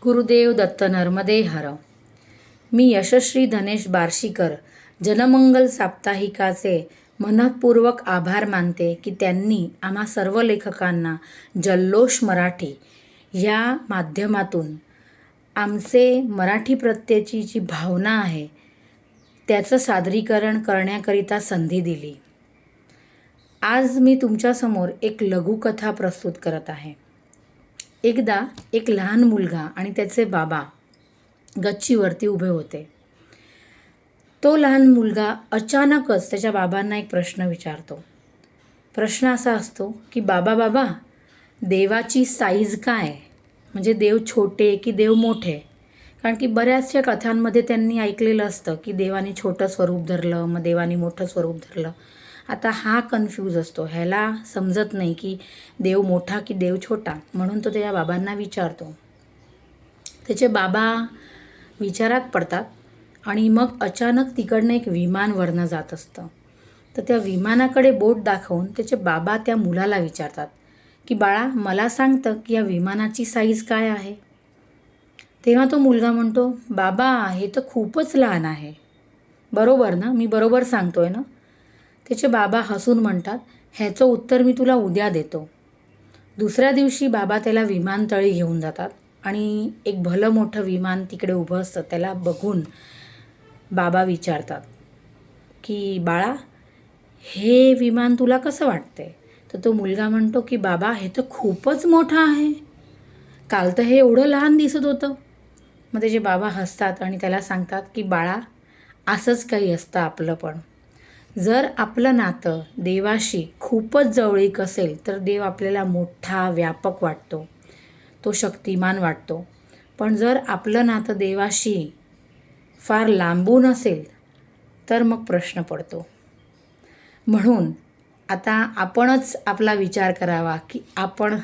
गुरुदेव दत्त नर्मदे हर. मी यशश्री धनेश बार्शीकर जनमंगल साप्ताहिकाचे मनःपूर्वक आभार मानते की त्यांनी आम्हा सर्व लेखकांना जल्लोष मराठी या माध्यमातून आमचे मराठी प्रत्ययाची जी भावना आहे त्याचं सादरीकरण करण्याकरिता संधी दिली. आज मी तुमच्यासमोर एक लघुकथा प्रस्तुत करत आहे. एकदा एक लहान मुलगा आणि त्याचे बाबा गच्चीवरती उभे होते. तो लहान मुलगा अचानकच त्याच्या बाबांना एक प्रश्न विचारतो. प्रश्न असा असतो की बाबा बाबा देवाची साईज काय? म्हणजे देव छोटे की देव मोठे? कारण की बऱ्याचशा कथांमध्ये त्यांनी ऐकलेलं असतं की देवाने छोटं स्वरूप धरलं, मग देवाने मोठं स्वरूप धरलं. आता हा कन्फ्यूज असतो, ह्याला समजत नाही की देव मोठा की देव छोटा, म्हणून तो त्याच्या बाबांना विचारतो. त्याचे बाबा विचारात पडतात आणि मग अचानक तिकडनं एक विमान वरनं जात असतं. तर त्या विमानाकडे बोट दाखवून त्याचे बाबा त्या मुलाला विचारतात की बाळा मला सांगतं की या विमानाची साईज काय आहे? तेव्हा तो मुलगा म्हणतो बाबा हे तर खूपच लहान आहे. बरोबर ना, मी बरोबर सांगतोय ना? त्याचे बाबा हसून म्हणतात ह्याचं उत्तर मी तुला उद्या देतो. दुसऱ्या दिवशी बाबा त्याला विमानतळी घेऊन जातात आणि एक भलं मोठं विमान तिकडे उभं असतं. त्याला बघून बाबा विचारतात की बाळा हे विमान तुला कसं वाटतंय? तर तो मुलगा म्हणतो की बाबा हे तर खूपच मोठं आहे, काल तर हे एवढं लहान दिसत होतं. मग त्याचे बाबा हसतात आणि त्याला सांगतात की बाळा असंच काही असतं आपलं पण. जर आपलं नातं देवाशी खूपच जवळीक असेल तर देव आपल्याला मोठा व्यापक वाटतो, तो शक्तिमान वाटतो. पण जर आपलं नातं देवाशी फार लांबून असेल तर मग प्रश्न पडतो. म्हणून आता आपणच आपला विचार करावा की आपण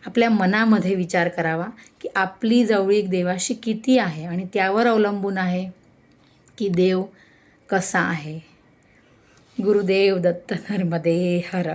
आपल्या मनामध्ये विचार करावा की आपली जवळीक देवाशी किती आहे आणि त्यावर अवलंबून आहे की देव कसा आहे. गुरुदेव दत्त नर्मदे हर.